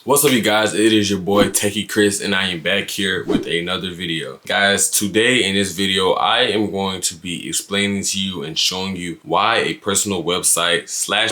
What's up, you guys? It is your boy Techie Chris, and I am back here with another video. Guys, today in this video, I am going to be explaining to you and showing you why a personal website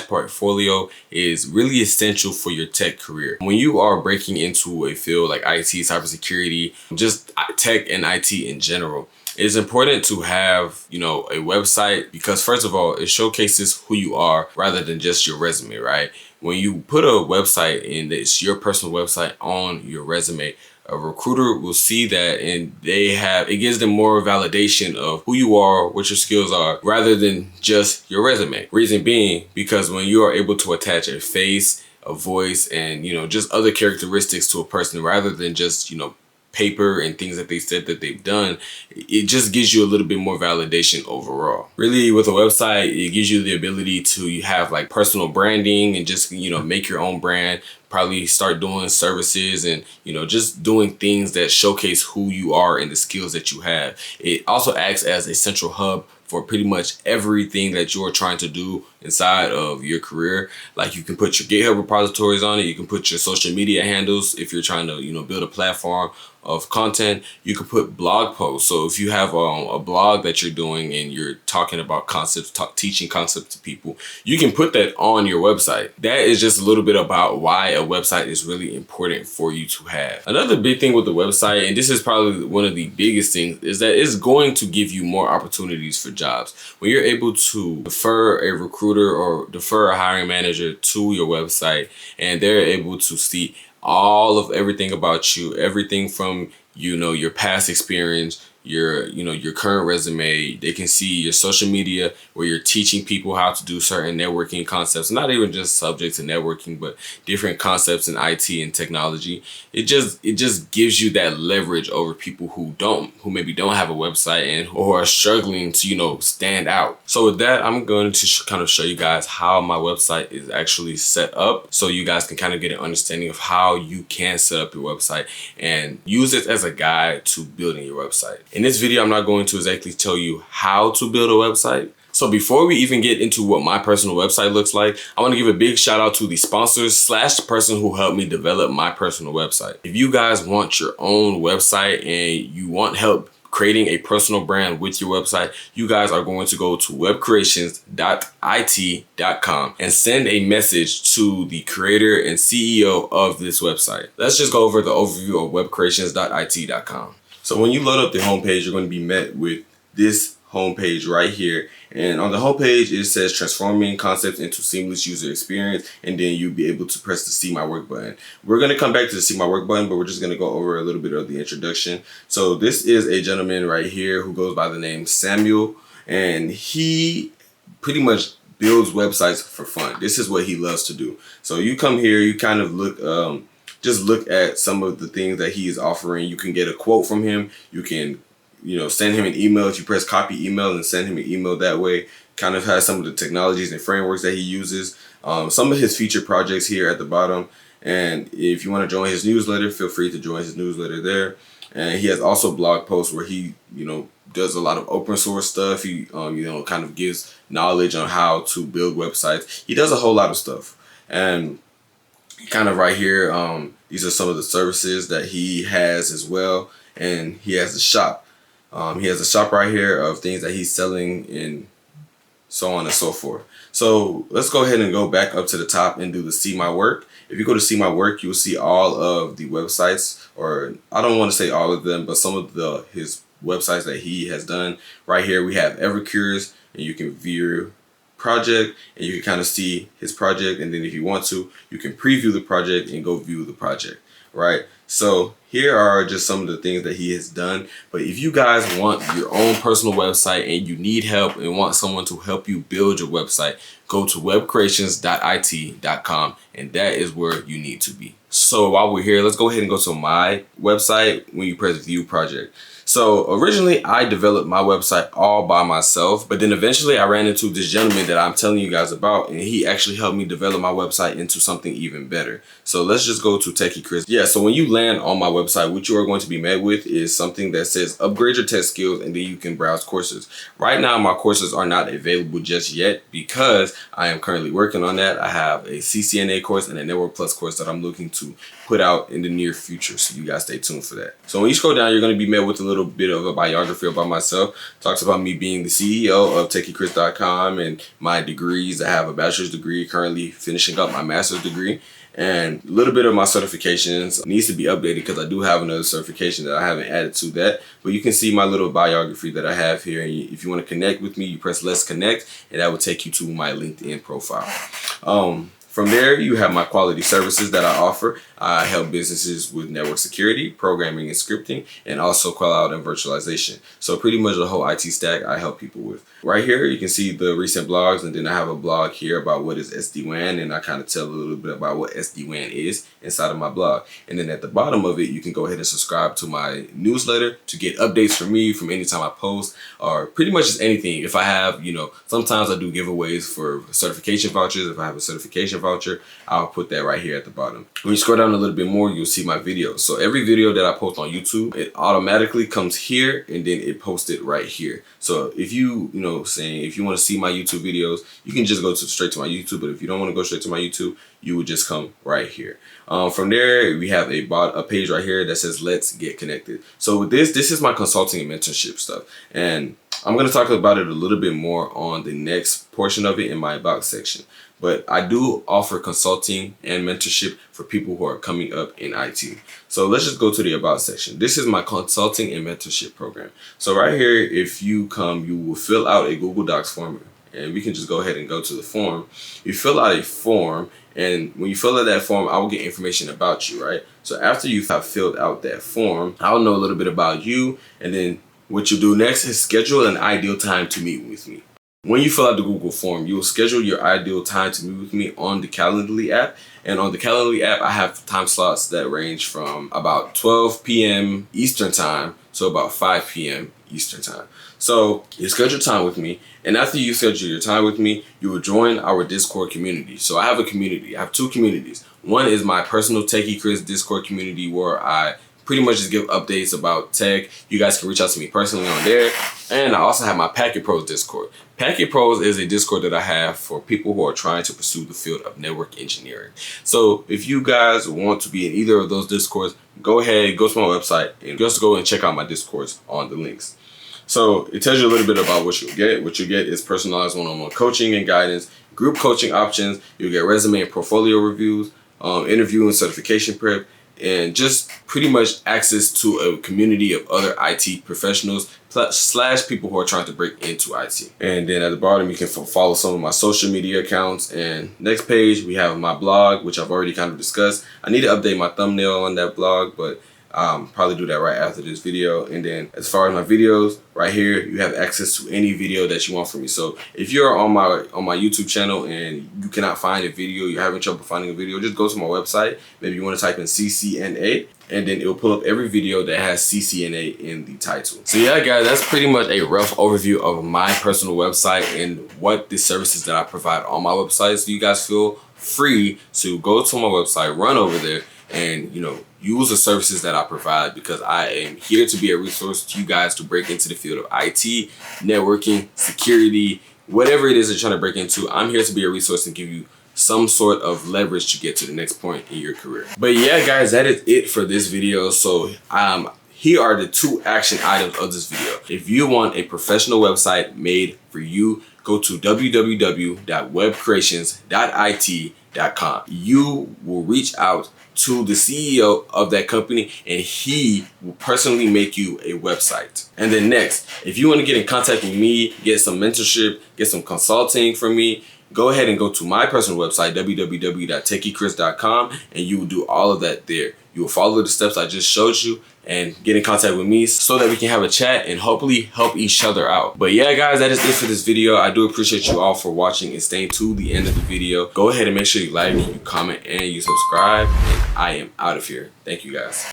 / portfolio is really essential for your tech career. When you are breaking into a field like IT, cybersecurity, just tech and IT in general, it's important to have, a website because first of all, it showcases who you are rather than just your resume, right? When you put a website and it's your personal website on your resume, a recruiter will see that and it gives them more validation of who you are, what your skills are, rather than just your resume. Reason being, because when you are able to attach a face, a voice, and, just other characteristics to a person rather than just, paper and things that they said that they've done, it just gives you a little bit more validation overall. Really, with a website, it gives you the ability to have like personal branding and just, make your own brand, probably start doing services and, just doing things that showcase who you are and the skills that you have. It also acts as a central hub for pretty much everything that you're trying to do inside of your career. Like, you can put your GitHub repositories on it. You can put your social media handles if you're trying to, build a platform of content. You can put blog posts. So if you have a blog that you're doing and you're talking about concepts, teaching concepts to people, you can put that on your website. That is just a little bit about why a website is really important for you to have. Another big thing with the website, and this is probably one of the biggest things, is that it's going to give you more opportunities for jobs. When you're able to defer a recruiter or defer a hiring manager to your website and they're able to see all of everything about you, everything from, your past experience, your current resume. They can see your social media where you're teaching people how to do certain networking concepts, not even just subjects in networking, but different concepts in IT and technology. It just gives you that leverage over people who maybe don't have a website and who are struggling to, stand out. So with that, I'm going to kind of show you guys how my website is actually set up so you guys can kind of get an understanding of how you can set up your website and use it as a guide to building your website. In this video, I'm not going to exactly tell you how to build a website. So before we even get into what my personal website looks like, I want to give a big shout out to the sponsors / person who helped me develop my personal website. If you guys want your own website and you want help creating a personal brand with your website, you guys are going to go to webcreations.it.com and send a message to the creator and CEO of this website. Let's just go over the overview of webcreations.it.com. So when you load up the homepage, you're going to be met with this homepage right here. And on the homepage, it says transforming concepts into seamless user experience. And then you'll be able to press the See My Work button. We're going to come back to the See My Work button, but we're just going to go over a little bit of the introduction. So this is a gentleman right here who goes by the name Samuel. And he pretty much builds websites for fun. This is what he loves to do. So you come here, you kind of look at some of the things that he is offering. You can get a quote from him. You can, send him an email. If you press copy email and send him an email that way, kind of has some of the technologies and frameworks that he uses. Some of his featured projects here at the bottom. And if you want to join his newsletter, feel free to join his newsletter there. And he has also blog posts where he, does a lot of open source stuff. He, kind of gives knowledge on how to build websites. He does a whole lot of stuff. And kind of right here, these are some of the services that he has as well. And he has a shop. He has a shop right here of things that he's selling and so on and so forth. So let's go ahead and go back up to the top and do the See My Work. If you go to See My Work, you'll see all of the websites, or I don't want to say all of them, but some of his websites that he has done. Right here, we have Evercure's, and you can view project and you can kind of see his project, and then if you want to, you can preview the project and go view the project, right? So here are just some of the things that he has done. But if you guys want your own personal website and you need help and want someone to help you build your website, go to webcreations.it.com, and that is where you need to be. So while we're here, let's go ahead and go to my website when you press view project. So originally I developed my website all by myself, but then eventually I ran into this gentleman that I'm telling you guys about, and he actually helped me develop my website into something even better. So let's just go to Techie Chris. Yeah, so when you land on my website, what you are going to be met with is something that says upgrade your tech skills, and then you can browse courses. Right now, my courses are not available just yet because I am currently working on that. I have a CCNA course and a Network Plus course that I'm looking to put out in the near future, so you guys stay tuned for that. So when you scroll down, you're going to be met with a little bit of a biography about myself. Talks about me being the CEO of techies.com and my degrees. I have a bachelor's degree, currently finishing up my master's degree, and a little bit of my certifications. It needs to be updated because I do have another certification that I haven't added to that. But you can see my little biography that I have here. And if you want to connect with me, you press Let's Connect, and that will take you to my LinkedIn profile. From there, you have my quality services that I offer. I help businesses with network security, programming and scripting, and also cloud and virtualization. So pretty much the whole IT stack I help people with. Right here, you can see the recent blogs, and then I have a blog here about what is SD-WAN, and I kind of tell a little bit about what SD-WAN is inside of my blog. And then at the bottom of it, you can go ahead and subscribe to my newsletter to get updates from me from anytime I post, or pretty much just anything. If I have, sometimes I do giveaways for certification vouchers. If I have a certification voucher, I'll put that right here at the bottom. When you scroll down a little bit more, you'll see my videos. So every video that I post on YouTube, it automatically comes here, and then it posted right here. So if you want to see my YouTube videos, you can just go straight to my YouTube. But if you don't want to go straight to my YouTube, you would just come right here. From there, we have a page right here that says Let's Get Connected. So with this is my consulting and mentorship stuff. And I'm going to talk about it a little bit more on the next portion of it in my About section. But I do offer consulting and mentorship for people who are coming up in IT. So let's just go to the About section. This is my consulting and mentorship program. So right here, if you come, you will fill out a Google Docs form. And we can just go ahead and go to the form. You fill out a form, and when you fill out that form, I will get information about you, right? So after you have filled out that form, I'll know a little bit about you, and then what you do next is schedule an ideal time to meet with me. When you fill out the Google form, you will schedule your ideal time to meet with me on the Calendly app. And on the Calendly app, I have time slots that range from about 12 p.m. Eastern time to about 5 p.m. Eastern time. So you schedule time with me, and after you schedule your time with me, you will join our Discord community. So I have a community. I have two communities. One is my personal Techie Chris Discord community, where I pretty much just give updates about tech. You guys can reach out to me personally on there. And I also have my Packet Pros Discord. Packet Pros is a Discord that I have for people who are trying to pursue the field of network engineering. So if you guys want to be in either of those Discords, go ahead, go to my website, and just go and check out my Discords on the links. So it tells you a little bit about what you'll get. What you get is personalized one-on-one coaching and guidance, group coaching options. You'll get resume and portfolio reviews, interview and certification prep, and just pretty much access to a community of other IT professionals / people who are trying to break into IT. And then at the bottom, you can follow some of my social media accounts. And next page, we have my blog, which I've already kind of discussed. I need to update my thumbnail on that blog, but probably do that right after this video. And then as far as my videos, right here, you have access to any video that you want from me. So if you're on my YouTube channel and you cannot find a video, you're having trouble finding a video, just go to my website. Maybe you want to type in CCNA, and then it will pull up every video that has CCNA in the title. So yeah, guys, that's pretty much a rough overview of my personal website and what the services that I provide on my website. So you guys feel free to go to my website, run over there, and use the services that I provide, because I am here to be a resource to you guys to break into the field of IT, networking, security, whatever it is that you're trying to break into. I'm here to be a resource and give you some sort of leverage to get to the next point in your career. But yeah, guys, that is it for this video. So here are the 2 action items of this video. If you want a professional website made for you, go to www.webcreations.it.com. You will reach out to the CEO of that company, and he will personally make you a website. And then next, if you want to get in contact with me, get some mentorship, get some consulting from me, go ahead and go to my personal website, www.techiechris.com, and you will do all of that there. You will follow the steps I just showed you and get in contact with me so that we can have a chat and hopefully help each other out. But yeah, guys, that is it for this video. I do appreciate you all for watching and staying to the end of the video. Go ahead and make sure you like, you comment, and you subscribe. And I am out of here. Thank you, guys.